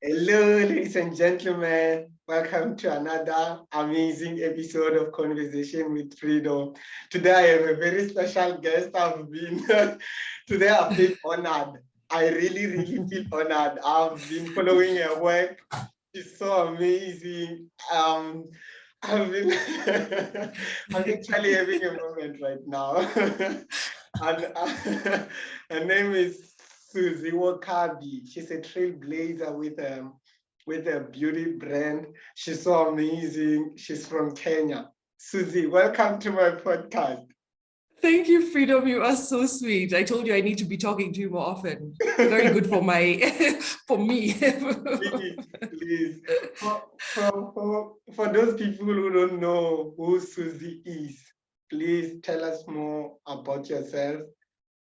Hello, ladies and gentlemen. Welcome to another amazing episode of Conversation with Freedom. Today, I have a very special guest. Today I feel honored. I really feel honored. I've been following her work. She's so amazing. I've been, I'm actually having a moment right now. And her name is Suzie Wokabi. She's a trailblazer with a beauty brand. She's so amazing. She's from Kenya. Suzie, welcome to my podcast. Thank you, Freedom. You are so sweet. I told you I need to be talking to you more often. Very good for for me. Please. For those people who don't know who Suzie is, please tell us more about yourself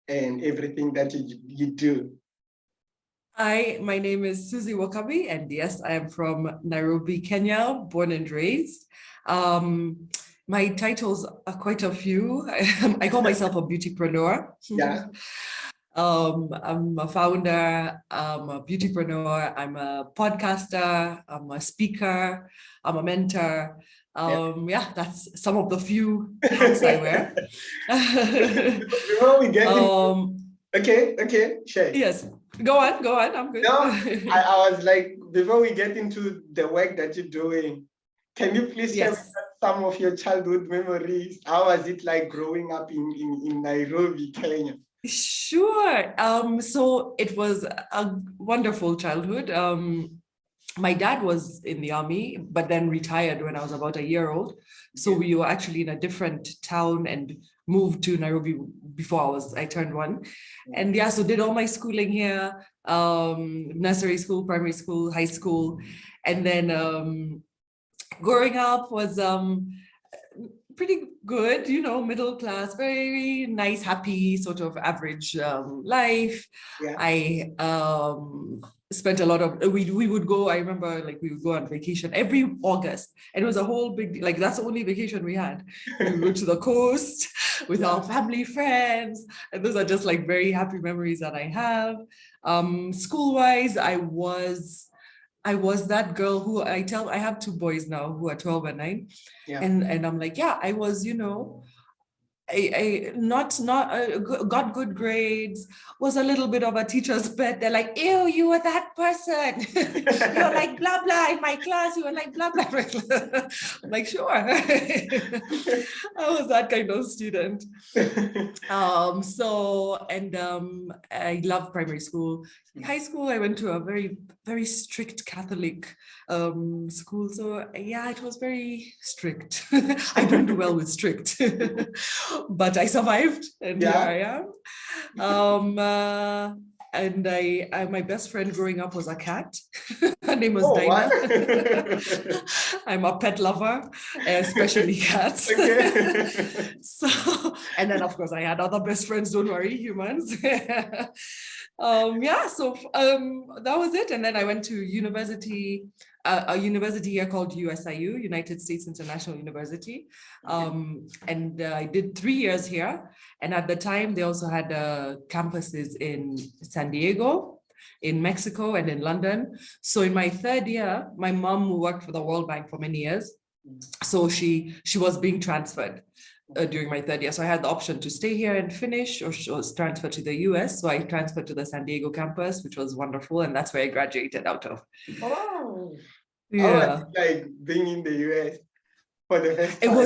and everything that you do. Hi, my name is Suzie Wokabi, and yes, I am from Nairobi, Kenya, born and raised. My titles are quite a few. I call myself a beautypreneur. Yeah. I'm a founder, I'm a beautypreneur, I'm a podcaster, I'm a speaker, I'm a mentor. Yeah, that's some of the few hats I wear. Before we get into, okay, share. Yes, go on, I'm good. No, I was like, before we get into the work that you're doing, can you please share with us some of your childhood memories? How was it like growing up in Nairobi, Kenya? Sure. So it was a wonderful childhood. My dad was in the army, but then retired when I was about a year old. So we were actually in a different town and moved to Nairobi before I turned one. And yeah, so did all my schooling here, nursery school, primary school, high school. And then growing up was pretty good, middle class, very nice, happy, sort of average life. Yeah. I spent a lot of, we would go, I remember like we would go on vacation every August, and it was a whole big, like that's the only vacation we had. We would go to the coast with our family, friends, and those are just like very happy memories that I have. School-wise, I was that girl who I have two boys now who are 12 and 9. Yeah. And I'm like, yeah, I was, I got good grades, was a little bit of a teacher's pet. They're like, ew, you were that person. You're like blah blah in my class. You were like blah blah. I'm like, sure. I was that kind of student. I love primary school. High school, I went to a very, very strict Catholic school. So yeah, it was very strict. I don't do well with strict, but I survived, and here I am. And my best friend growing up was a cat. Her name was Dinah. Wow. I'm a pet lover, especially cats. So, and then of course I had other best friends, don't worry, humans. That was it. And then I went to university, a university here called USIU, United States International University. And I did 3 years here. And at the time, they also had campuses in San Diego, in Mexico, and in London. So in my third year, my mom worked for the World Bank for many years. So she was being transferred during my third year. So I had the option to stay here and finish, or she was transferred to the US. So I transferred to the San Diego campus, which was wonderful. And that's where I graduated out of. Oh, yeah. Like being in the US for the first time.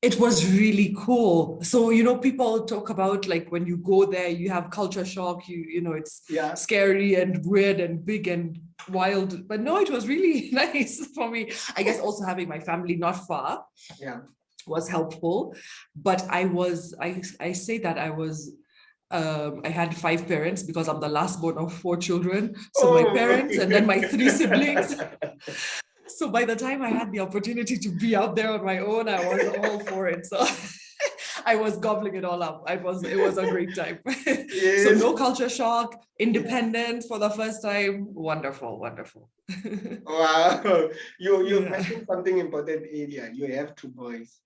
It was really cool. So, people talk about like when you go there, you have culture shock, it's scary and weird and big and wild. But no, it was really nice for me. I guess also having my family not far was helpful. But I say that I had 5 parents because I'm the last born of 4 children. So my parents and then my 3 siblings. So by the time I had the opportunity to be out there on my own, I was all for it. So I was gobbling it all up. It was a great time. Yes. So no culture shock, independence for the first time. Wonderful. Wow. You mentioned something important earlier. You have 2 boys.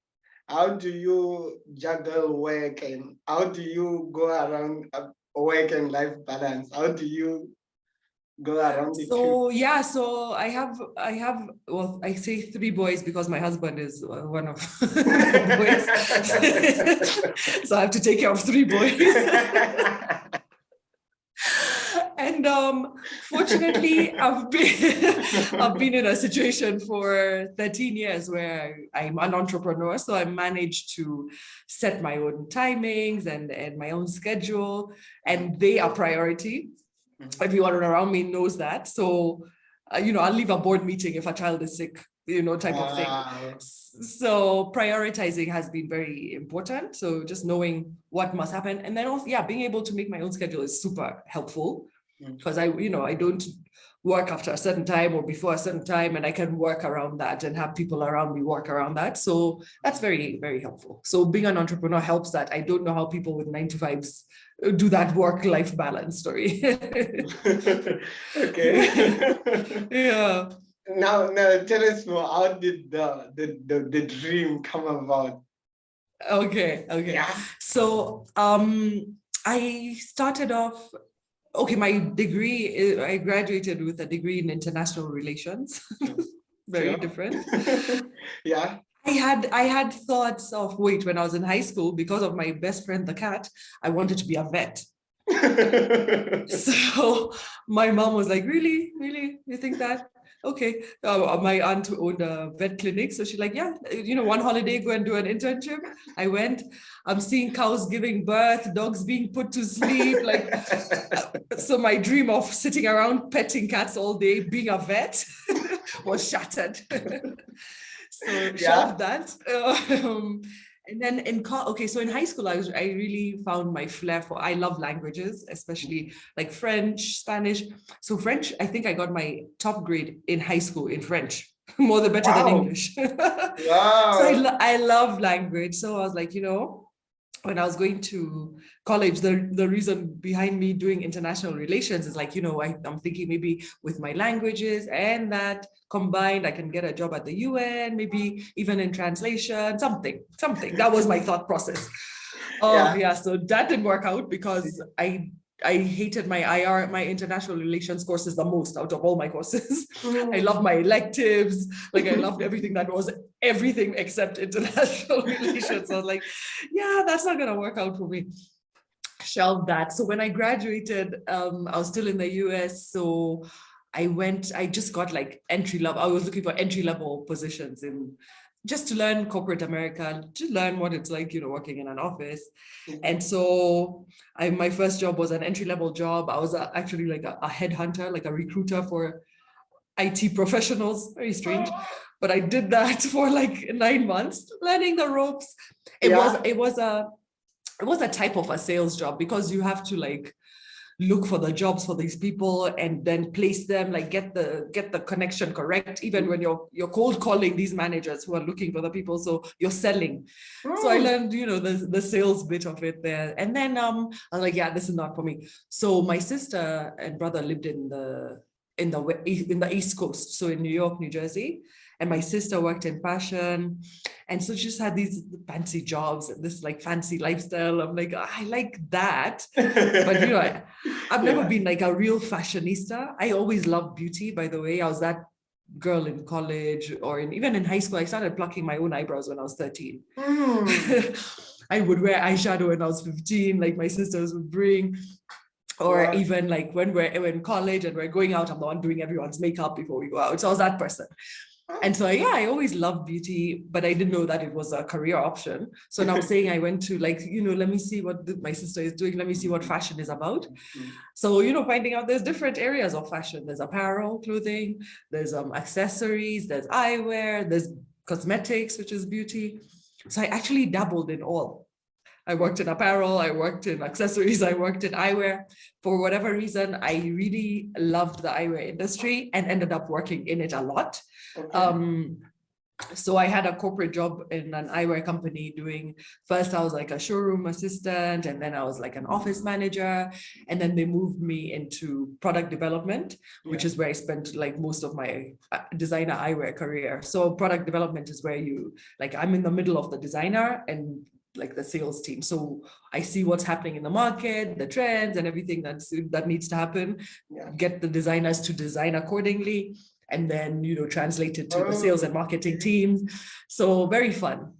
How do you juggle work, and how do you go around work and life balance? How do you go around the So yeah, so I have well, I say 3 boys because my husband is one of the boys. So I have to take care of 3 boys. And fortunately, I've been in a situation for 13 years where I'm an entrepreneur. So I managed to set my own timings and my own schedule, and they are priority. Everyone around me knows that. So, I'll leave a board meeting if a child is sick, type of thing. So prioritizing has been very important. So just knowing what must happen. And then also, being able to make my own schedule is super helpful, because I don't work after a certain time or before a certain time, and I can work around that and have people around me work around that. So that's very, very helpful. So being an entrepreneur helps that. I don't know how people with 9-to-5s do that work-life balance story. Okay. Yeah. Now tell us more. How did the dream come about? Okay. Yeah. So I started off. Okay, my degree, I graduated with a degree in international relations. Very different. Yeah. I had thoughts of, when I was in high school, because of my best friend, the cat, I wanted to be a vet. So my mom was like, really? You think that? Okay. My aunt owned a vet clinic. So she's like, yeah, one holiday, go and do an internship. I went. I'm seeing cows giving birth, dogs being put to sleep. So my dream of sitting around petting cats all day, being a vet, was shattered. So shelved that. And then so in high school, I really found my flair for, I love languages, especially like French, Spanish. So French, I think I got my top grade in high school in French, more than better than English. Wow. So I love language. So I was like, when I was going to college, the reason behind me doing international relations is like, I'm thinking maybe with my languages and that combined, I can get a job at the UN, maybe even in translation, something. That was my thought process. So that didn't work out because I hated my international relations courses the most out of all my courses. I loved my electives. I loved everything that was everything except international relations. So I was like, that's not going to work out for me. Shelved that. So when I graduated, I was still in the US. So I just got entry level. I was looking for entry level positions just to learn corporate America, to learn what it's like, working in an office. And so my first job was an entry-level job. I was actually a headhunter, a recruiter for IT professionals. Very strange. But I did that for 9 months, learning the ropes. It was a type of a sales job, because you have to look for the jobs for these people and then place them, get the connection correct, even when you're cold calling these managers who are looking for the people. So you're selling. So I learned, the sales bit of it there. And then I was like, this is not for me. So my sister and brother lived in the East Coast, so in New York, New Jersey. And my sister worked in fashion. And so she just had these fancy jobs and this fancy lifestyle. I'm like, I like that. But I've never been a real fashionista. I always loved beauty, by the way. I was that girl in college or even in high school. I started plucking my own eyebrows when I was 13. I would wear eyeshadow when I was 15, my sisters would bring. Or even when we're in college and we're going out, I'm the one doing everyone's makeup before we go out. So I was that person. And so, I always loved beauty, but I didn't know that it was a career option. So now I'm saying I went to let me see what my sister is doing. Let me see what fashion is about. So, finding out there's different areas of fashion. There's apparel, clothing, there's accessories, there's eyewear, there's cosmetics, which is beauty. So I actually dabbled in all. I worked in apparel, I worked in accessories, I worked in eyewear. For whatever reason, I really loved the eyewear industry and ended up working in it a lot. Okay. So I had a corporate job in an eyewear company first I was a showroom assistant, and then I was an office manager. And then they moved me into product development, which is where I spent most of my designer eyewear career. So product development is where I'm in the middle of the designer and like the sales team. So I see what's happening in the market, the trends and everything that needs to happen, get the designers to design accordingly, and then, translate it to the sales and marketing teams. So very fun.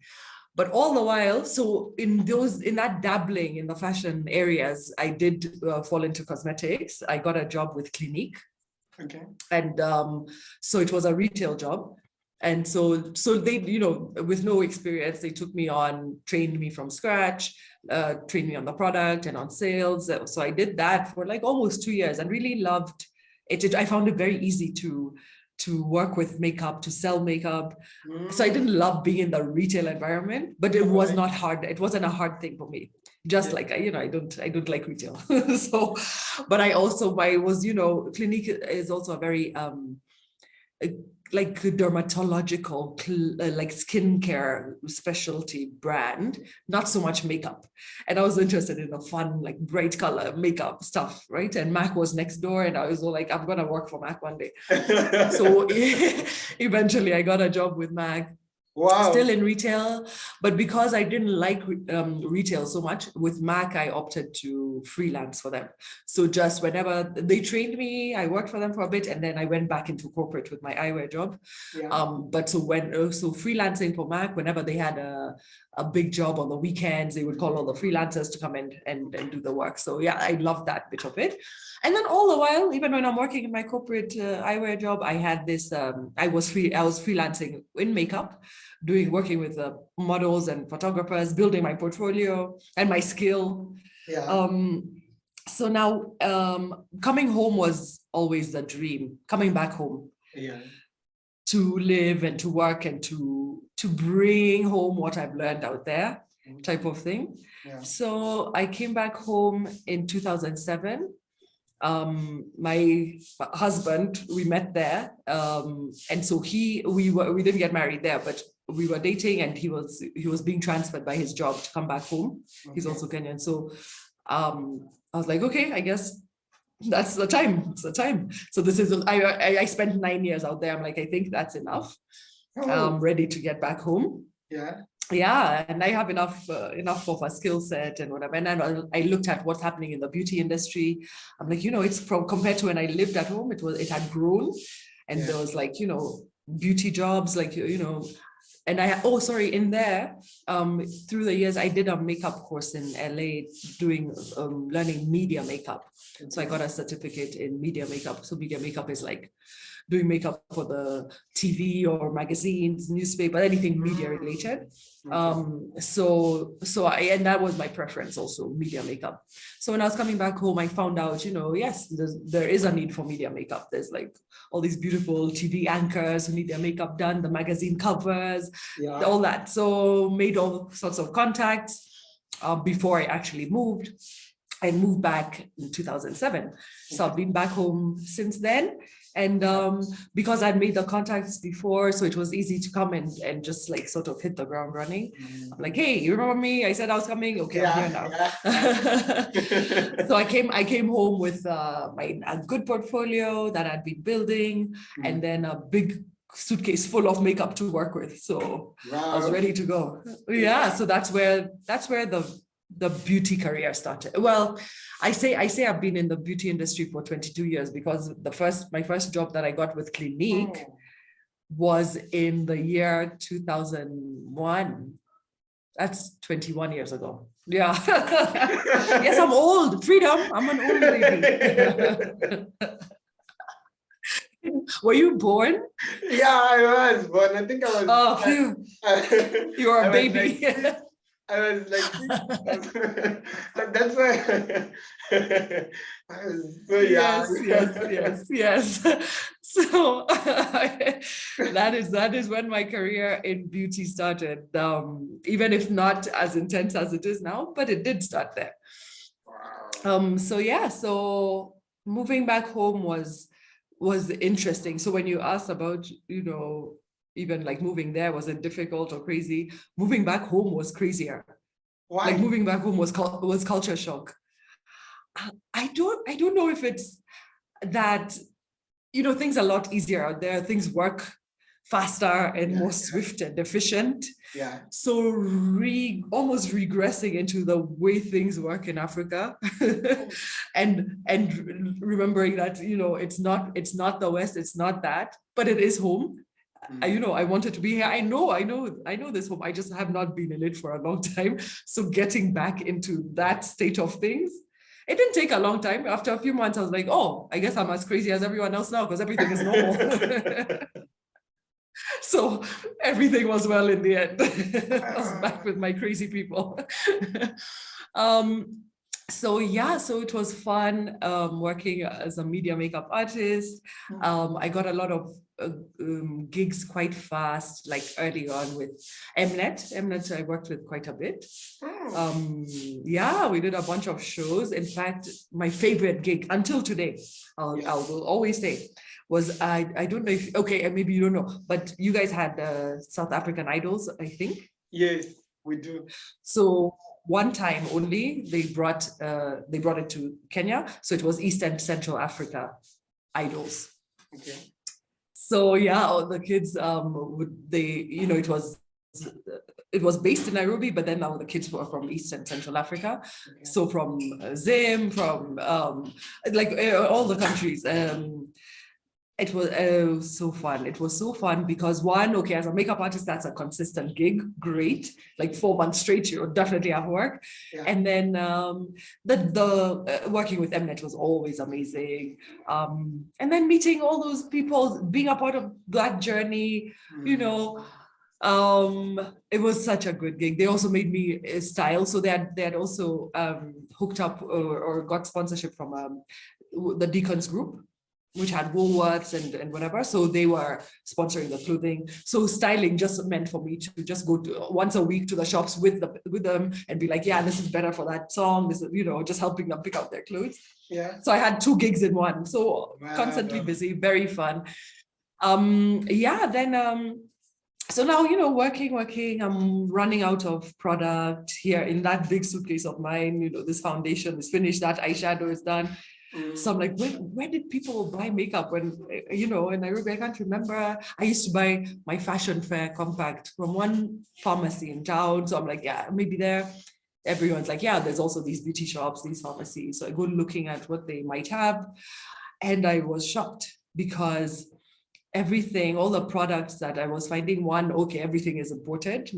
But all the while, so in that dabbling in the fashion areas, I did fall into cosmetics. I got a job with Clinique. Okay. And so it was a retail job. And so they, with no experience, they took me on, trained me from scratch, trained me on the product and on sales. So I did that for like almost 2 years and really loved it. I found it very easy to work with makeup, to sell makeup. So I didn't love being in the retail environment, but it was not hard. It wasn't a hard thing for me. Just like, I don't like retail. So, but I was, Clinique is also a very, like dermatological, like skincare specialty brand, not so much makeup. And I was interested in the fun, like bright color makeup stuff, right? And Mac was next door, and I was all like, I'm gonna work for Mac one day. So eventually I got a job with Mac. Wow. Still in retail, but because I didn't like retail so much, with Mac, I opted to freelance for them. So just whenever they trained me, I worked for them for a bit, and then I went back into corporate with my eyewear job. But so freelancing for Mac, whenever they had a big job on the weekends, they would call all the freelancers to come in and do the work. So yeah, I loved that bit of it. And then all the while, even when I'm working in my corporate eyewear job, I had this, I was freelancing in makeup, working with models and photographers, building my portfolio and my skill. So now coming home was always the dream, coming back home to live and to work and to bring home what I've learned out there, type of thing. So I came back home in 2007. My husband, we met there, and so we didn't get married there, but we were dating, and he was being transferred by his job to come back home. He's also Kenyan. So I was like, okay, I guess that's the time. It's the time. So this is, I spent 9 years out there. I'm like, I think that's enough. I'm ready to get back home. Yeah, and I have enough of a skill set and whatever. And then I looked at what's happening in the beauty industry. I'm like, it's compared to when I lived at home, it had grown, and there was like, beauty jobs, like, and in there, through the years, I did a makeup course in LA doing, learning media makeup. So I got a certificate in media makeup. So media makeup is like doing makeup for the TV or magazines, newspaper, anything media related. And that was my preference also, media makeup. So when I was coming back home, I found out, yes, there is a need for media makeup. There's like all these beautiful TV anchors who need their makeup done, the magazine covers, all that. So made all sorts of contacts before I actually moved. I moved back in 2007. So I've been back home since then. And because I'd made the contacts before, so it was easy to come and just like sort of hit the ground running. I'm like, hey, you remember me? I said I was coming. Okay, I'm here now. So I came home with a good portfolio that I'd been building, and then a big suitcase full of makeup to work with. So I was ready to go. Yeah, so that's where the beauty career started. Well, I say I've been in the beauty industry for 22 years because my first job that I got with Clinique was in the year 2001. That's 21 years ago. Yeah. Yes, I'm old. Freedom. I'm an old lady. Were you born? Yeah, I was born. I think I was. Oh, phew. You were a baby. I was like, that's why I was so young. Yes. So that is when my career in beauty started. Even if not as intense as it is now, but it did start there. Wow. So moving back home was interesting. So when you asked about, even like moving there, was it difficult or crazy? Moving back home was crazier. Why? Like moving back home was culture shock. I don't know if it's that, things are a lot easier out there. Things work faster and more swift and efficient. Yeah. So almost regressing into the way things work in Africa, and remembering that, you know, it's not the West, it's not that, but it is home. You know, I wanted to be here. I know this home. I just have not been in it for a long time. So getting back into that state of things, it didn't take a long time. After a few months, I was like, oh, I guess I'm as crazy as everyone else now because everything is normal. So everything was well in the end. I was back with my crazy people. So it was fun working as a media makeup artist. I got a lot of gigs quite fast, like early on with Mnet. I worked with quite a bit. We did a bunch of shows. In fact, my favorite gig until today, I will always say, was I don't know if, maybe you don't know, but you guys had South African Idols, I think. Yes, we do. So one time only they brought it to Kenya. So it was East and Central Africa Idols. Okay. So all the kids it was based in Nairobi, but then all the kids were from East and Central Africa. Okay. So from Zim, from all the countries. It was so fun. It was so fun because as a makeup artist, that's a consistent gig. Great. Like 4 months straight, you'll definitely have work. Yeah. And then the working with Mnet was always amazing. And then meeting all those people, being a part of that journey, you know, it was such a good gig. They also made me style. So they had also hooked up or got sponsorship from the Deacons group, which had Woolworths and whatever. So they were sponsoring the clothing. So styling just meant for me to just go once a week to the shops with them and be like, yeah, this is better for that song. This is, you know, just helping them pick out their clothes. Yeah. So I had 2 gigs in one. So constantly busy, very fun. So now, you know, working, I'm running out of product here in that big suitcase of mine. You know, this foundation is finished, that eyeshadow is done. So I'm like, where did people buy makeup when, you know, in Nairobi? I can't remember. I used to buy my fashion fair compact from one pharmacy in town. So I'm like, yeah, maybe there. Everyone's like, yeah, there's also these beauty shops, these pharmacies. So I go looking at what they might have. And I was shocked because everything, all the products that I was finding, everything is imported.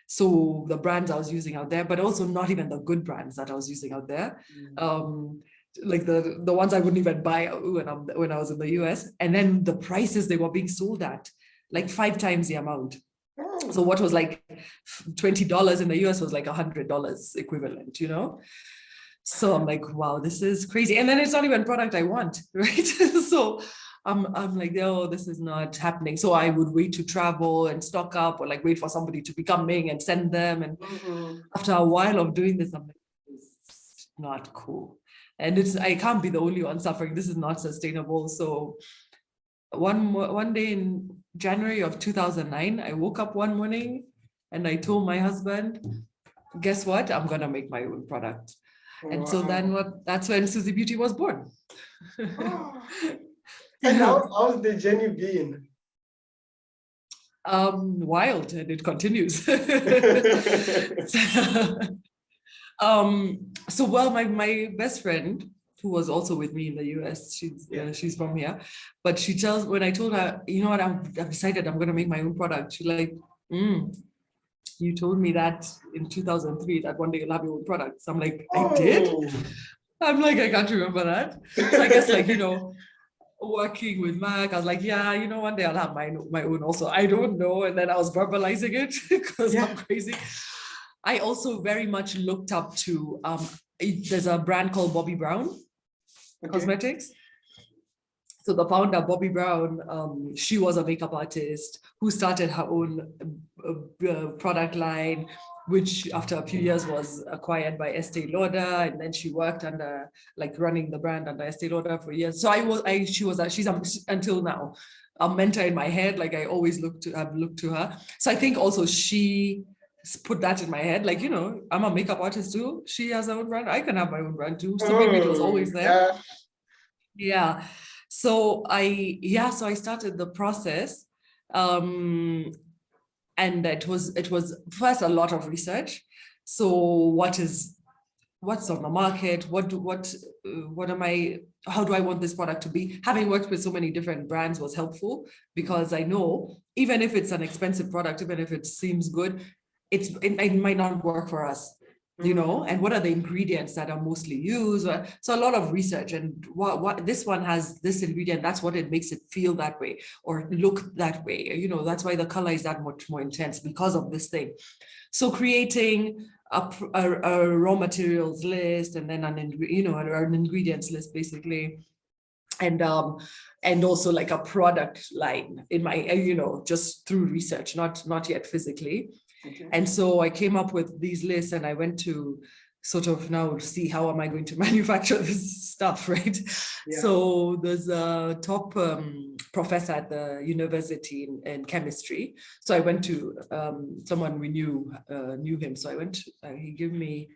So the brands I was using out there, but also not even the good brands that I was using out there. Like the ones I wouldn't even buy when I was in the US. And then the prices they were being sold at, like 5 times the amount. So what was like $20 in the US was like $100 equivalent, you know? So I'm like, wow, this is crazy. And then it's not even product I want, right? So I'm like, oh, this is not happening. So I would wait to travel and stock up, or like wait for somebody to be coming and send them. And after a while of doing this, I'm like, it's not cool. And I can't be the only one suffering. This is not sustainable. So one day in January of 2009, I woke up one morning and I told my husband, guess what? I'm going to make my own product. And so then that's when SuzieBeauty was born. And how's the journey been? Wild, and it continues. My best friend, who was also with me in the US, she's from here, but when I told her, you know what, I've decided I'm going to make my own product, she's like, you told me that in 2003 that one day you'll have your own product. So I'm like, I did? I'm like, I can't remember that. So I guess, like, you know, working with Mac, I was like, yeah, you know, one day I'll have my own also. I don't know. And then I was verbalizing it because I'm crazy. I also very much looked up to, there's a brand called Bobbi Brown Cosmetics. So the founder, Bobbi Brown, she was a makeup artist who started her own product line, which after a few years was acquired by Estee Lauder, and then she worked under, like, running the brand under Estee Lauder for years. So she's until now a mentor in my head. Like, I always have looked to her. So I think also she put that in my head, like, you know, I'm a makeup artist too. She has her own brand. I can have my own brand too. So maybe it was always there. Yeah. So I started the process. And it was first a lot of research. So what's on the market? How do I want this product to be? Having worked with so many different brands was helpful, because I know even if it's an expensive product, even if it seems good, it might not work for us, you know, and what are the ingredients that are mostly used? So a lot of research, and what this one has this ingredient, that's what it makes it feel that way or look that way. You know, that's why the color is that much more intense, because of this thing. So creating a raw materials list, and then an ingredients list basically, and also like a product line in my, just through research, not yet physically. Okay. And so I came up with these lists, and I went to sort of now see how am I going to manufacture this stuff, right? Yeah. So there's a top professor at the university in chemistry. So I went to someone we knew him. So I went, he gave me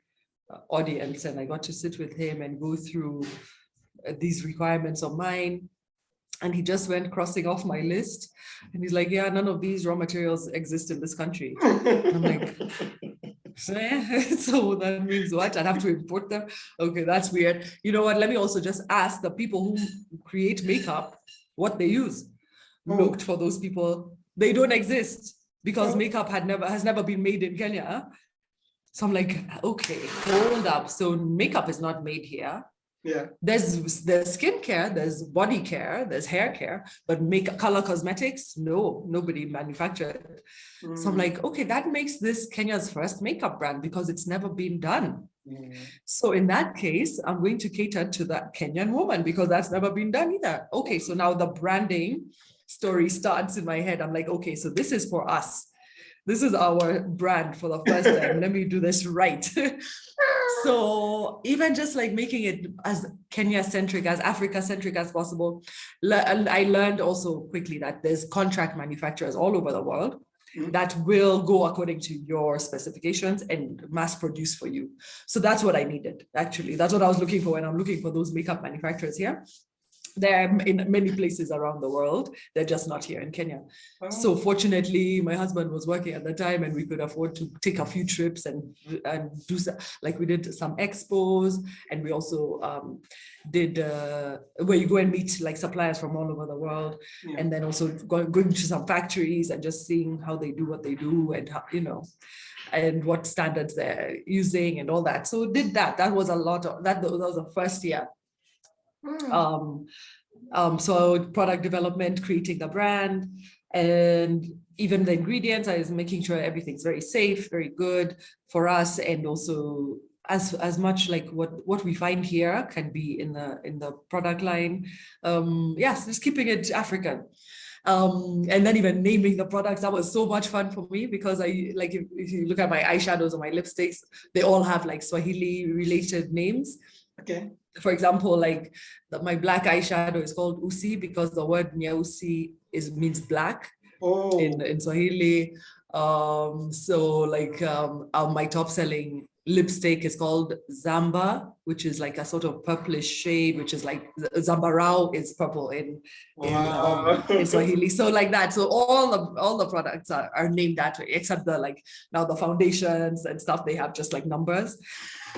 audience, and I got to sit with him and go through these requirements of mine. And he just went crossing off my list, and he's like, yeah, none of these raw materials exist in this country. And I'm like, so that means what? I'd have to import them? Okay, that's weird. You know what? Let me also just ask the people who create makeup what they use. Looked for those people. They don't exist, because makeup has never been made in Kenya. So I'm like, okay, hold up. So makeup is not made here. Yeah. There's skincare, there's body care, there's hair care, but color cosmetics, no, nobody manufactured. So I'm like, okay, that makes this Kenya's first makeup brand, because it's never been done. So in that case, I'm going to cater to that Kenyan woman, because that's never been done either. Okay, so now the branding story starts in my head. I'm like, okay, so this is for us. This is our brand for the first time. Let me do this right. So even just like making it as Kenya-centric, as Africa-centric as possible, I learned also quickly that there's contract manufacturers all over the world that will go according to your specifications and mass produce for you. So that's what I needed, actually. That's what I was looking for when I'm looking for those makeup manufacturers here. They're in many places around the world. They're just not here in Kenya. Oh. So fortunately, my husband was working at the time, and we could afford to take a few trips and do like we did some expos, and we also did where you go and meet like suppliers from all over the world, and then also going to some factories and just seeing how they do what they do, and how, and what standards they're using and all that. So did that. That was a lot of that. That was the first year. So product development, creating the brand, and even the ingredients, I was making sure everything's very safe, very good for us, and also as much like what we find here can be in the product line. Yes, just keeping it African. And then even naming the products, that was so much fun for me, because I like if you look at my eyeshadows or my lipsticks, they all have like Swahili related names. Okay. For example, like my black eyeshadow is called Usi, because the word nyeusi means black in Swahili. So like my top selling lipstick is called Zamba, which is like a sort of purplish shade, which is like Zambarao is purple in Swahili. So like that. So all the products are named that way, except the like now the foundations and stuff, they have just like numbers.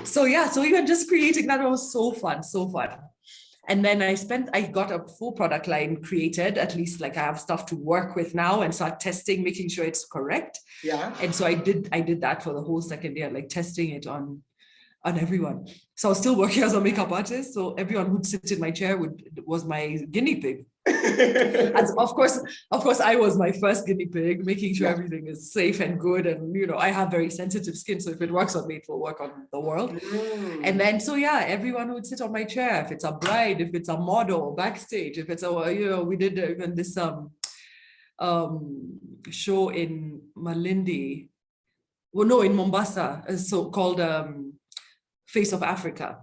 So yeah, so even just creating that was so fun. And then I got a full product line created, at least like I have stuff to work with now, and start testing, making sure it's correct. Yeah. And so I did that for the whole second year, like testing it on everyone. So I was still working as a makeup artist. So everyone who'd sit in my chair was my guinea pig. As of course, I was my first guinea pig, making sure everything is safe and good. And, I have very sensitive skin. So if it works on me, it will work on the world. And then, so yeah, everyone would sit on my chair. If it's a bride, if it's a model backstage, if it's we did even this show in Malindi. Well, no, in Mombasa, so called Face of Africa.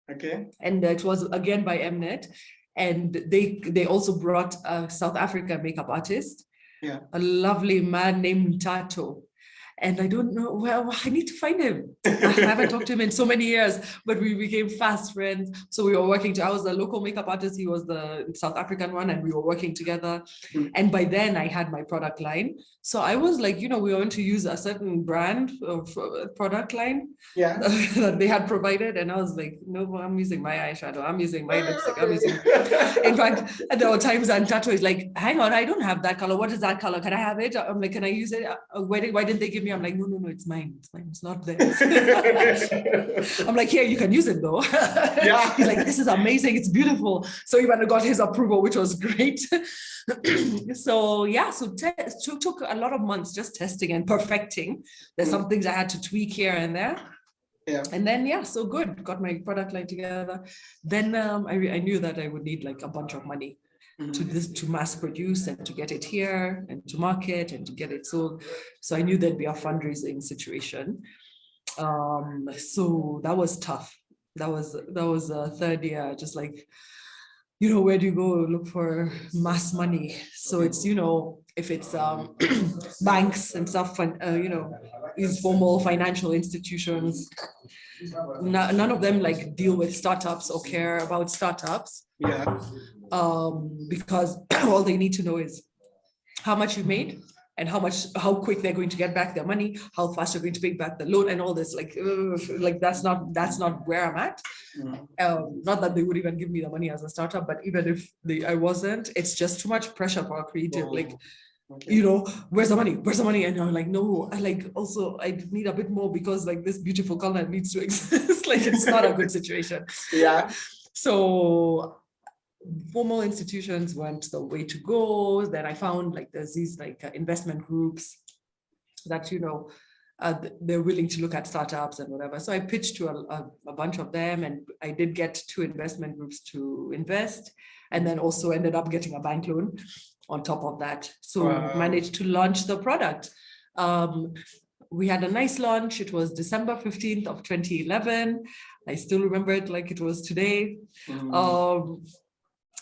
Okay. And it was again by Mnet. And they also brought a South African makeup artist, a lovely man named Tato. And I don't know, well, I need to find him. I haven't talked to him in so many years, but we became fast friends. So we were working, I was the local makeup artist, he was the South African one, and we were working together. And by then I had my product line. So I was like, we want to use a certain brand of product line that they had provided. And I was like, no, I'm using my eyeshadow, I'm using my lipstick, I'm using. In fact, there were times and Tato is like, hang on, I don't have that color. What is that color? Can I have it? I'm like, can I use it? Why didn't they give me? I'm like, no, it's mine. It's mine. It's not theirs. I'm like, here, you can use it though. He's like, this is amazing. It's beautiful. So even got his approval, which was great. So took a lot of months just testing and perfecting. There's some things I had to tweak here and there. Yeah. And then, so good. Got my product line together. Then I knew that I would need like a bunch of money to mass produce and to get it here and to market and to get it sold. So I knew there'd be a fundraising situation. So that was tough. That was a third year, just like, where do you go look for mass money? So it's, if it's banks and stuff, and these formal financial institutions, none of them like deal with startups or care about startups. Yeah. Because all they need to know is how much you made and how quick they're going to get back their money, how fast you're going to pay back the loan, and all this. Like that's not where I'm at. Not that they would even give me the money as a startup, but even if I wasn't, it's just too much pressure for a creative. Like, where's the money? Where's the money? And I'm like, no, also I need a bit more because like this beautiful color needs to exist. Like it's not a good situation. Yeah. So formal institutions weren't the way to go. Then I found like there's these like investment groups that, they're willing to look at startups and whatever. So I pitched to a bunch of them, and I did get 2 investment groups to invest, and then also ended up getting a bank loan on top of that. So managed to launch the product. We had a nice launch. It was December 15th of 2011. I still remember it like it was today.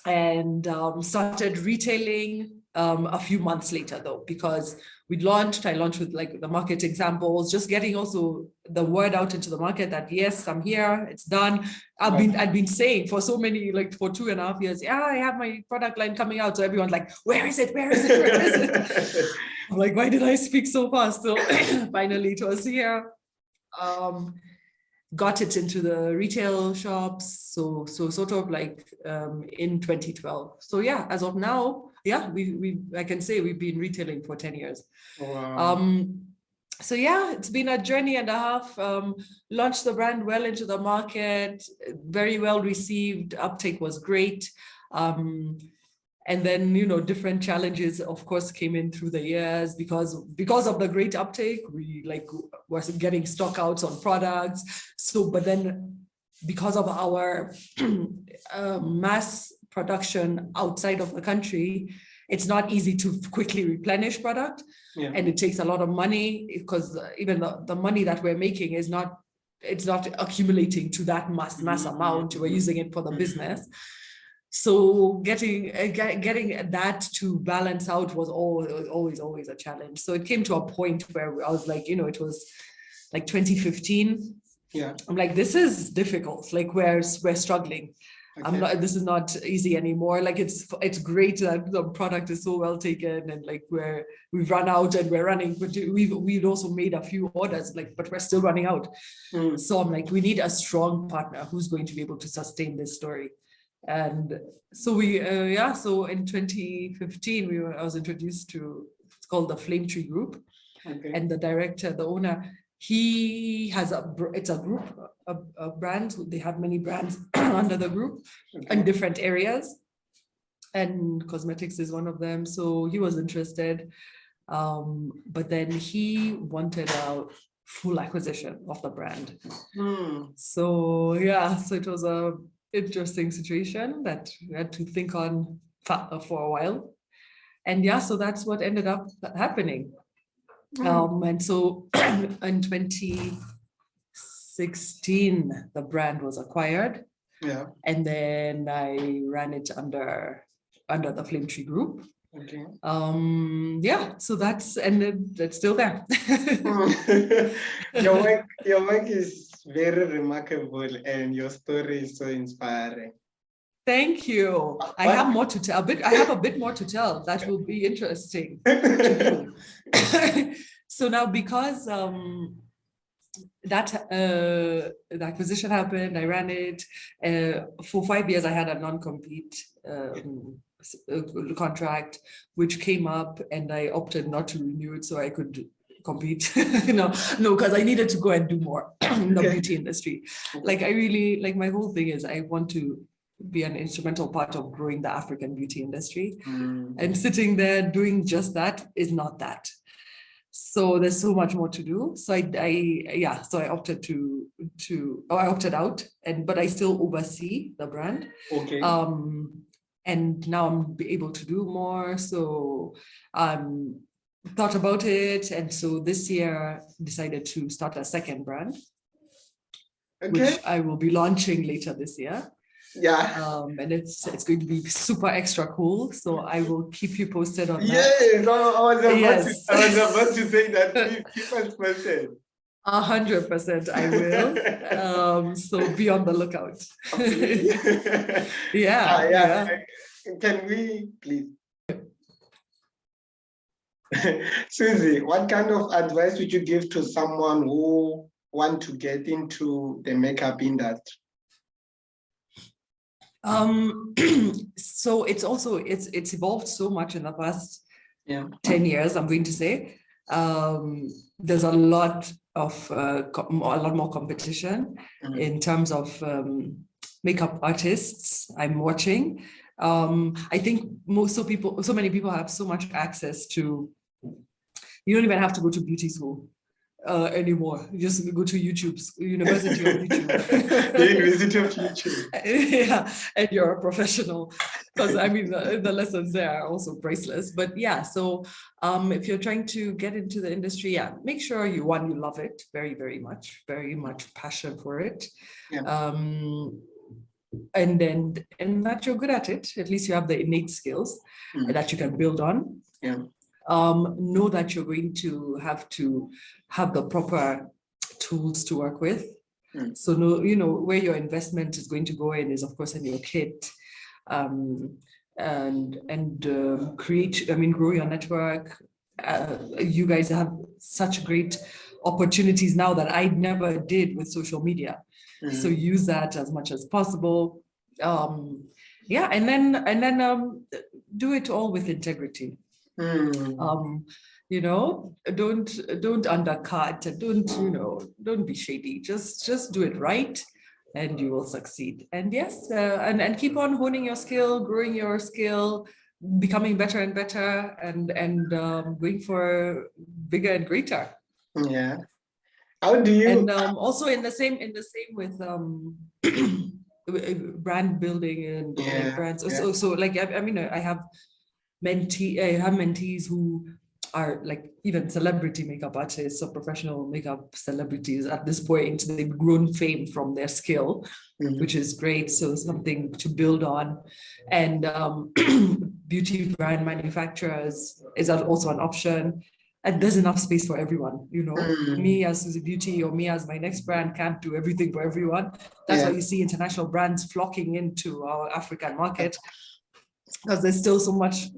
And started retailing a few months later though, because I launched with like the market examples, just getting also the word out into the market that yes, I'm here, it's done. I'd been saying for so many, like for 2.5 years, I have my product line coming out. So everyone's like, where is it? I'm like, why did I speak so fast? So finally it was here. Got it into the retail shops, so sort of like in 2012. So as of now, I can say we've been retailing for 10 years. Wow. So it's been a journey and a half. Launched the brand well into the market, very well received. Uptake was great. And then, different challenges, of course, came in through the years because of the great uptake. We were getting stock outs on products. So, but then because of our mass production outside of the country, it's not easy to quickly replenish product. Yeah. And it takes a lot of money because even the money that we're making it's not accumulating to that mass amount. We're using it for the business. So getting that to balance out was always a challenge. So it came to a point where I was like, it was like 2015. Yeah. I'm like, this is difficult. Like we're struggling. Okay. This is not easy anymore. Like it's great that the product is so well taken and like we've run out and we're running, but we've also made a few orders, but we're still running out. So I'm like, we need a strong partner who's going to be able to sustain this story. And so so in 2015 I was introduced to, it's called the Flame Tree Group. Okay. And the director, the owner, he has it's a group of brands. They have many brands under the group. Okay. In different areas, and cosmetics is one of them. So he was interested, but then he wanted a full acquisition of the brand. So it was a interesting situation that we had to think on for a while, and so that's what ended up happening. And so in 2016 the brand was acquired, and then I ran it under the Flame Tree Group. Okay. Yeah, so that's still there. Your work is very remarkable and your story is so inspiring. Thank you. I have more to tell. I have a bit more to tell that will be interesting to you. So now, because that the acquisition happened, I ran it for 5 years. I had a non-compete contract, which came up, and I opted not to renew it so I could compete. no, because I needed to go and do more in the beauty industry. Like, I really, like, my whole thing is I want to be an instrumental part of growing the African beauty industry. And sitting there doing just that is not that. So there's so much more to do. So I opted I opted out, but I still oversee the brand. Okay. And now I'm able to do more. So thought about it, and so this year decided to start a second brand, which I will be launching later this year. Yeah. And it's going to be super extra cool. So I will keep you posted on that. Yes, I was about to say that. Keep us posted. 100% I will. So be on the lookout. Yeah. Can we please? Susie, what kind of advice would you give to someone who want to get into the makeup industry? So it's evolved so much in the past 10 years, I'm going to say. There's a lot more competition in terms of makeup artists I'm watching. I think so many people have so much access to, you don't even have to go to beauty school anymore. You just go to University of YouTube. The University of YouTube. Yeah, and you're a professional, because I mean the lessons there are also priceless. But yeah, so if you're trying to get into the industry, make sure you love it very, very much passion for it. And that you're good at it. At least you have the innate skills that you can build on. Know that you're going to have the proper tools to work with. So where your investment is going to go in is, of course, in your kit, and grow your network. You guys have such great opportunities now that I never did with social media. So use that as much as possible. And then do it all with integrity. Don't undercut, don't be shady. Just do it right, and you will succeed. And yes, and keep on honing your skill, growing your skill, becoming better and better, and going for bigger and greater. Yeah. How do you? And also in the same with brand building and brands. So like I have mentees who are like even celebrity makeup artists or professional makeup celebrities at this point. They've grown fame from their skill, which is great. So something to build on. And beauty brand manufacturers is also an option. And there's enough space for everyone, Me as Suzie Beauty or me as my next brand can't do everything for everyone. That's why you see international brands flocking into our African market, because there's still so much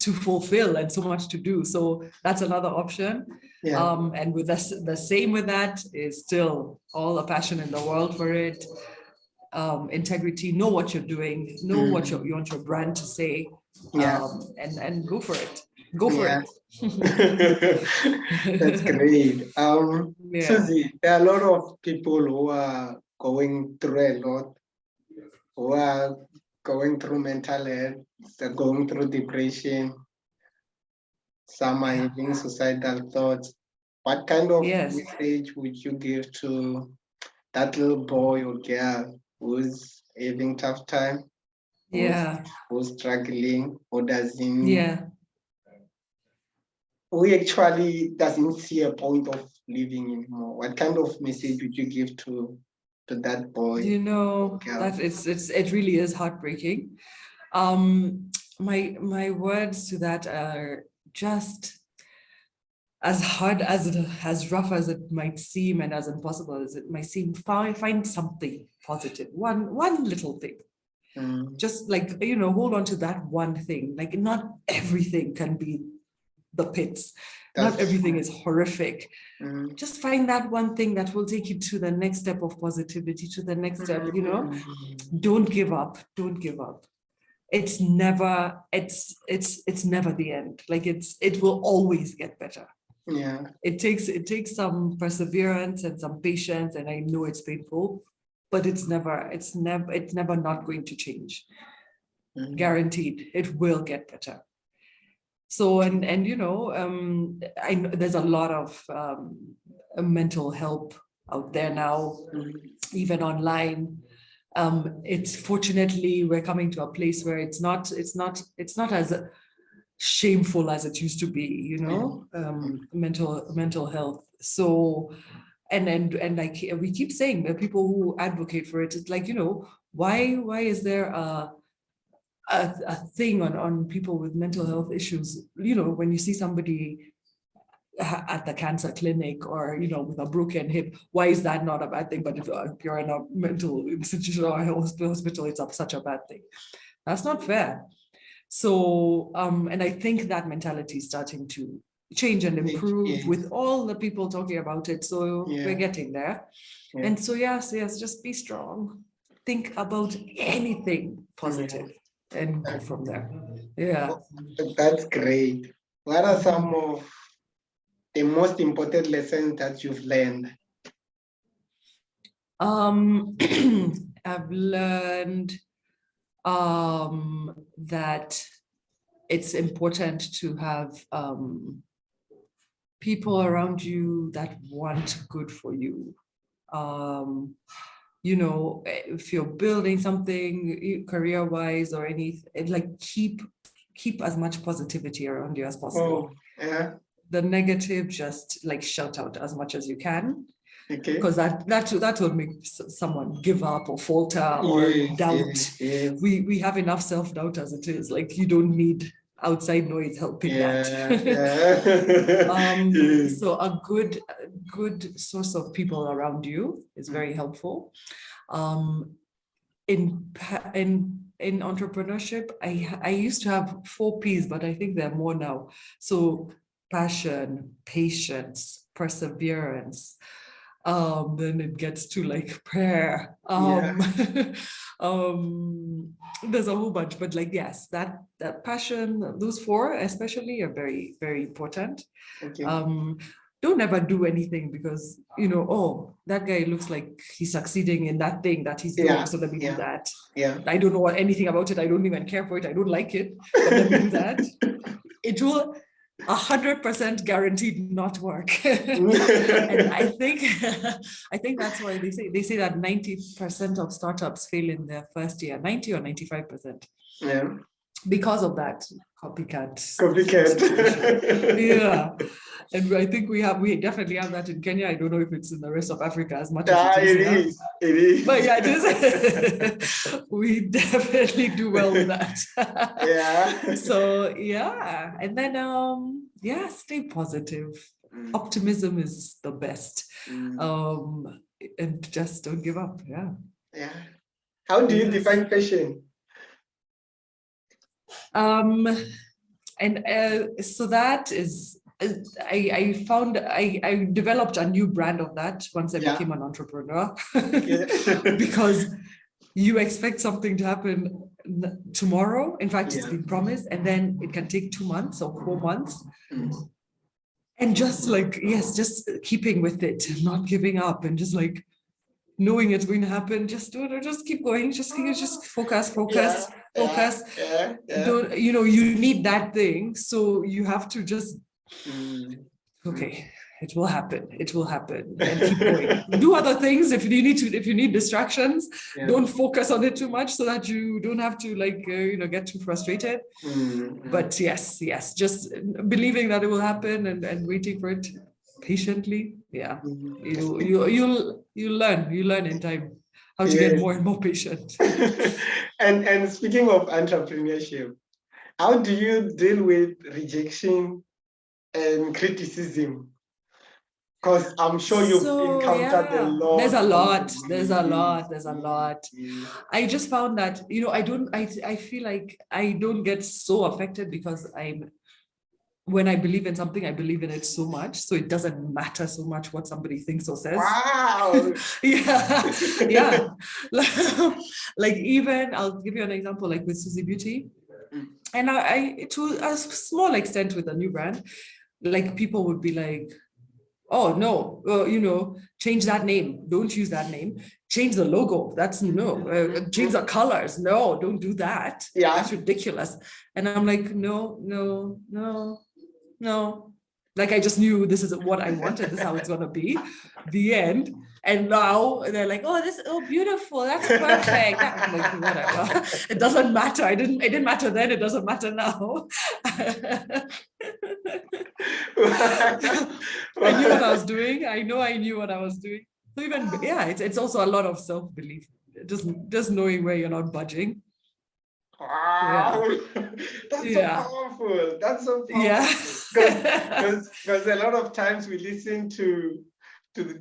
to fulfill and so much to do. So that's another option. And with the same with that is still all the passion in the world for it. Integrity, know what you're doing, know what you want your brand to say, and go for it. Go for it. That's great. Suzie, there are a lot of people who are going through a lot, who are going through mental health, they're going through depression, some are having suicidal thoughts. What kind of message would you give to that little boy or girl who's having tough time, who's struggling, or who actually doesn't see a point of living anymore? What kind of message would you give to that boy? That it really is heartbreaking. my words to that are just as hard as rough as it might seem and as impossible as it might seem. Find something positive, one little thing. Just like, hold on to that one thing. Like, not everything can be the pits. Not everything is horrific. Just find that one thing that will take you to the next step of positivity, to the next step. Don't give up. It's never the end. Like, it will always get better. Yeah. It takes some perseverance and some patience, and I know it's painful, but it's never not going to change. Guaranteed, it will get better. So, and I know there's a lot of mental help out there now, even online. It's fortunately, we're coming to a place where it's not as shameful as it used to be, mental health. So, and like we keep saying, the people who advocate for it, it's like, why is there a thing on people with mental health issues? When you see somebody at the cancer clinic or with a broken hip, why is that not a bad thing? But if you're in a mental institution or a hospital, it's such a bad thing. That's not fair. So and I think that mentality is starting to change and improve with all the people talking about it. So we're getting there. And so yes, just be strong. Think about anything positive and go from there. Yeah. That's great. What are some of the most important lessons that you've learned? I've learned that it's important to have people around you that want good for you. If you're building something career-wise or anything, like keep as much positivity around you as possible. The negative, just like shout out as much as you can. Because that will make someone give up or falter or doubt. We have enough self-doubt as it is. Like, you don't need outside noise helping that. So a good source of people around you is very helpful. In entrepreneurship, I used to have 4 P's, but I think there are more now. So passion, patience, perseverance. Then it gets to like prayer. There's a whole bunch, but like, yes, that passion, those 4 especially are very, very important. Don't ever do anything because, that guy looks like he's succeeding in that thing that he's doing. So let me do that. I don't know anything about it. I don't even care for it. I don't like it. But let me do that. It will 100% guaranteed not work. And I think that's why they say that 90% of startups fail in their first year, 90 or 95%. Because of that copycat. And I think we definitely have that in Kenya. I don't know if it's in the rest of Africa as much as it is. It is. But yeah, it is. We definitely do well with that. So yeah. And then stay positive. Optimism is the best. And just don't give up. How do you define passion? So that is, I found I developed a new brand of that once I became an entrepreneur. Because you expect something to happen tomorrow. In fact, it's been promised, and then it can take 2 months or 4 months. And just like, just keeping with it, not giving up, and just like knowing it's going to happen, just do it, just keep going, just focus. Don't, you need that thing, so you have to just it will happen, and keep going. Do other things if you need distractions. Don't focus on it too much so that you don't have to get too frustrated. But yes, just believing that it will happen and waiting for it patiently. You'll learn in time how to get more and more patient. And speaking of entrepreneurship, How do you deal with rejection and criticism? Because I'm sure you've encountered a lot. There's a lot. I just found that, I feel like I don't get so affected because when I believe in something, I believe in it so much. So it doesn't matter so much what somebody thinks or says. Wow. Yeah. Like even, I'll give you an example, like with SuzieBeauty. And I to a small extent with a new brand, like people would be like, oh no, change that name. Don't use that name. Change the logo. That's change the colors. No, don't do that. Yeah. That's ridiculous. And I'm like, no. Like I just knew this is what I wanted. This is how it's gonna be. The end. And now they're like, oh, beautiful. That's perfect. I'm like, whatever. It doesn't matter. It didn't matter then. It doesn't matter now. I knew what I was doing. I know I knew what I was doing. So even, it's also a lot of self-belief. Just knowing where you're not budging. Wow. That's so powerful. That's so powerful. Yeah. Because a lot of times we listen to things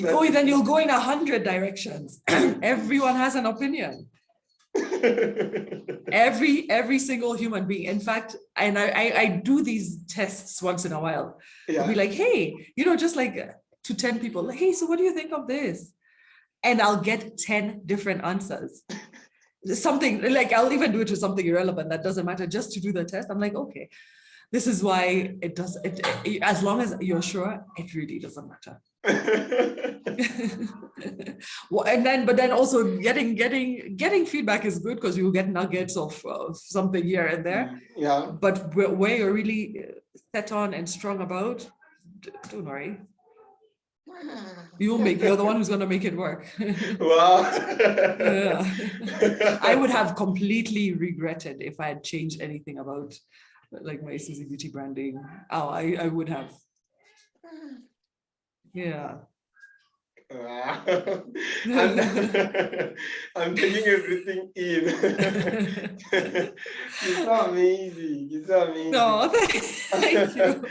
that then you'll go in 100 directions. Everyone has an opinion. Every single human being. In fact, and I do these tests once in a while. I'll be like, hey, just like to 10 people, like, hey, so what do you think of this? And I'll get 10 different answers. Something like, I'll even do it to something irrelevant that doesn't matter, just to do the test. I'm like, okay, this is why it does it. As long as you're sure, it really doesn't matter. Well, but then also getting feedback is good because you get nuggets of something here and there. Yeah. But where you're really set on and strong about, don't worry. You're the one who's gonna make it work. Wow. I would have completely regretted if I had changed anything about like my SuzieBeauty branding. I would have. Yeah. Wow. I'm taking everything in. You're so amazing. You're so amazing. No, thank you.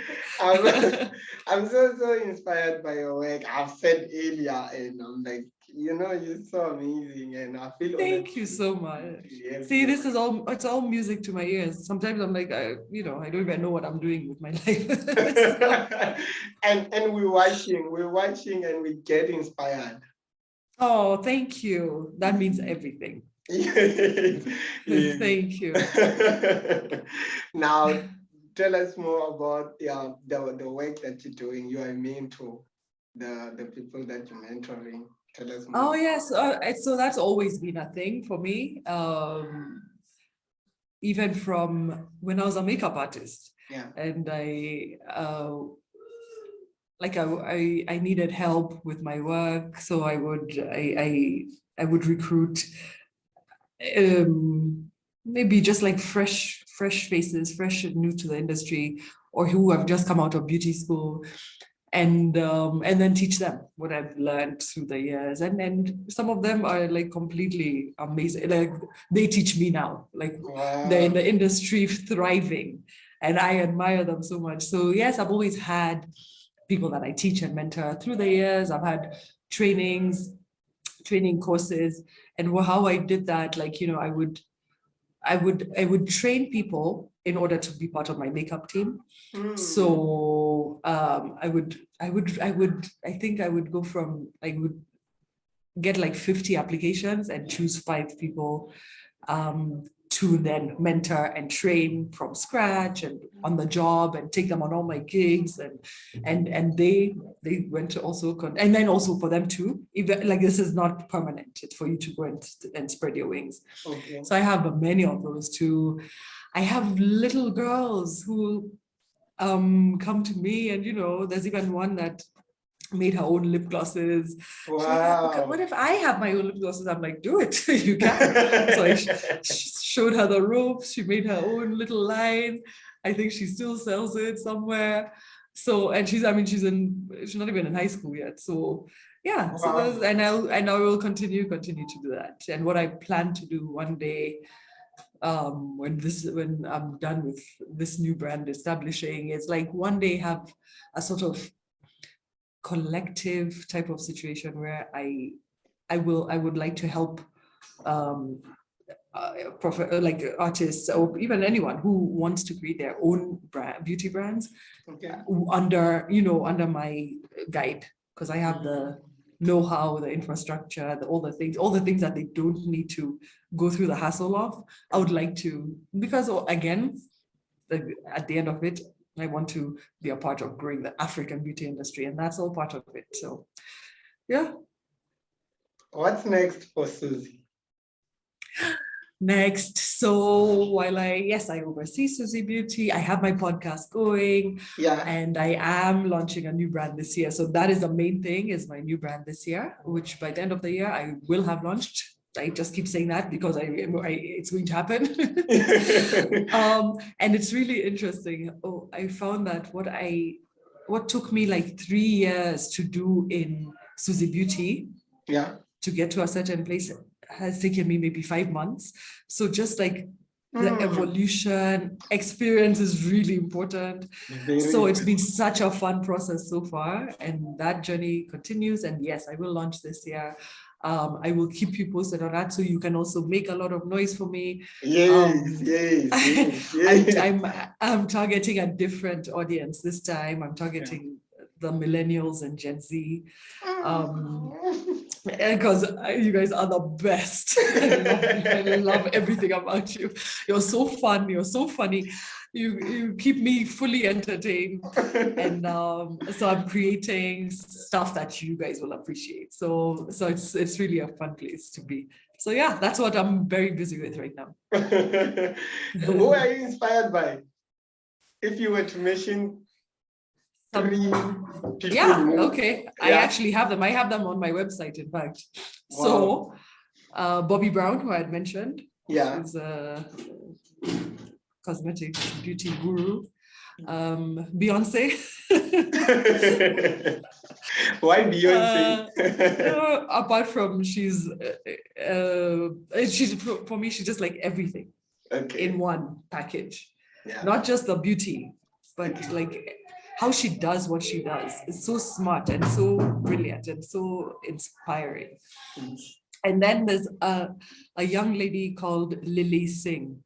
I'm so inspired by your work. I've said earlier, and I'm like, you're so amazing, and I feel. Thank you so much. See, this is it's all music to my ears. Sometimes I'm like, I don't even know what I'm doing with my life. and we're watching, and we get inspired. Oh, thank you. That means everything. Yes. Thank you. Now, tell us more about the work that you're doing. You are a mentor, the people that you're mentoring. Tell us more. Oh yes, so that's always been a thing for me. Even from when I was a makeup artist. Yeah. And I needed help with my work, so I would recruit maybe just like fresh faces, fresh and new to the industry, or who have just come out of beauty school, and then teach them what I've learned through the years. And some of them are like completely amazing. Like they teach me now, like wow. They're in the industry thriving, and I admire them so much. So yes, I've always had people that I teach and mentor through the years. I've had training courses, and how I did that, like, I would train people in order to be part of my makeup team. So I would get like 50 applications and choose 5 people to then mentor and train from scratch and on the job and take them on all my gigs, and they went to also and then also for them too, even like this is not permanent, it's for you to go and spread your wings. Okay. So I have many of those too. I have little girls who come to me, and there's even one that made her own lip glosses. Wow. Like, what if I have my own lip glosses? I'm like, do it. You can. So I showed her the ropes. She made her own little line. I think she still sells it somewhere. So, and she's not even in high school yet. So yeah. Wow. So and I will continue to do that. And what I plan to do one day, when I'm done with this new brand establishing, it's like one day have a sort of collective type of situation where I would like to help like artists or even anyone who wants to create their own beauty brands under my guide, because I have the know-how, the infrastructure, all the things that they don't need to go through the hassle of. I would like to, because again, at the end of it, I want to be a part of growing the African beauty industry, and that's all part of it. So yeah. What's next for Suzie? Next, so while I oversee SuzieBeauty, I have my podcast going, and I am launching a new brand this year. So that is the main thing, is my new brand this year, which by the end of the year I will have launched. I just keep saying that because it's going to happen. And it's really interesting. I found that what took me like 3 years to do in SuzieBeauty, to get to a certain place, has taken me maybe 5 months. So just like the evolution experience is really important. So it's been such a fun process so far, and that journey continues. And yes, I will launch this year. I will keep you posted on that, so you can also make a lot of noise for me. I'm targeting a different audience this time. I'm targeting the millennials and Gen Z. Because you guys are the best. I love everything about you. You're so fun. You're so funny. You keep me fully entertained. And so I'm creating stuff that you guys will appreciate. So it's really a fun place to be. So yeah, that's what I'm very busy with right now. Who are you inspired by? If you were to mention 3 people. Okay. I actually have them. I have them on my website, in fact. Wow. So Bobbi Brown, who I had mentioned, is a cosmetics beauty guru. Beyonce. Why Beyonce? Apart from she's for me, she's just like everything in one package. Not just the beauty, but like how she does what she does. It's so smart and so brilliant and so inspiring. And then there's a young lady called Lily Singh.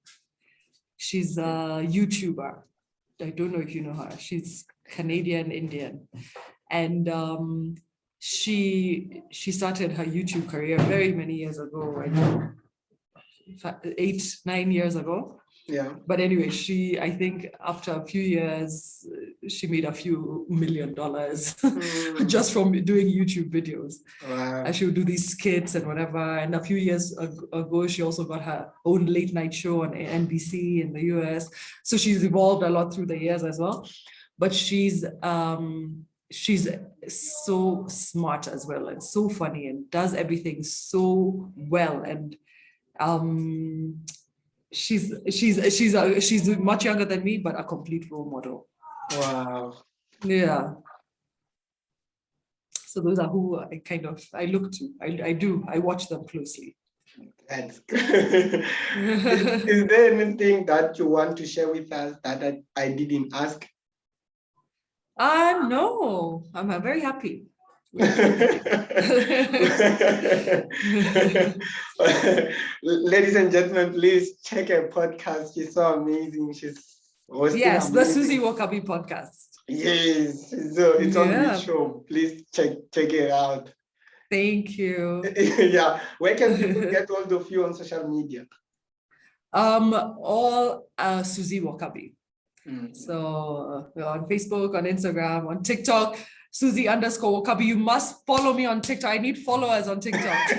She's a YouTuber. I don't know if you know her. She's Canadian Indian. And she started her YouTube career very many years ago, I know, 8-9 years ago. But anyway, I think after a few years, she made a few $1 million just from doing YouTube videos. And she would do these skits and whatever. And a few years ago, she also got her own late night show on NBC in the US. So she's evolved a lot through the years as well. But she's so smart as well, and so funny, and does everything so well. And she's much younger than me, but a complete role model. Wow. Yeah. So those are who I look to. I watch them closely. That's good. Is there anything that you want to share with us that I didn't ask? No, I'm very happy. Ladies and gentlemen, please check her podcast. She's so amazing. She's hosting the amazing. Suzie Wokabi podcast. Yes, so it's on the show. Please check it out. Thank you. Where can people get hold of you on social media? All Suzie Wokabi. So on Facebook, on Instagram, on TikTok, Suzie_Wokabi. You must follow me on TikTok. I need followers on TikTok.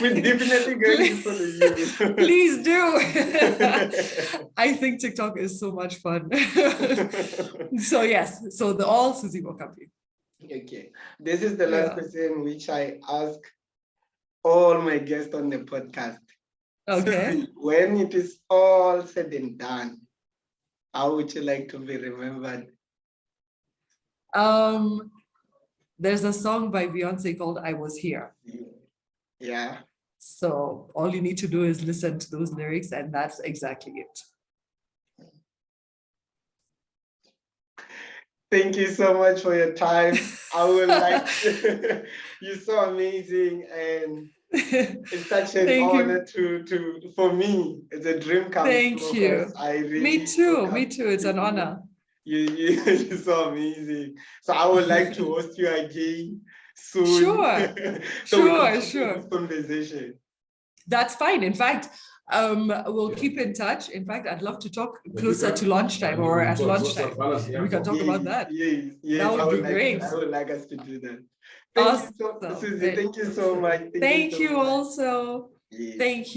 We're definitely going to follow you. Please do. I think TikTok is so much fun. So yes, so all Suzie Wokabi. Okay, this is the last question which I ask all my guests on the podcast. Okay. So when it is all said and done, how would you like to be remembered? There's a song by Beyonce called I Was Here. Yeah. So all you need to do is listen to those lyrics, and that's exactly it. Thank you so much for your time. I would like to, you're so amazing, and it's such an honor for me. It's a dream come true because I really me too. It's an honor. You're so amazing. So I would like to host you again soon. Sure. So we can continue this conversation. That's fine. In fact, we'll keep in touch. In fact, I'd love to talk closer to lunchtime or at lunchtime. We can talk about that. Yes, that would be great. I would like us to do that. Awesome. Susie, thank you so much. Thank you also. Thank you.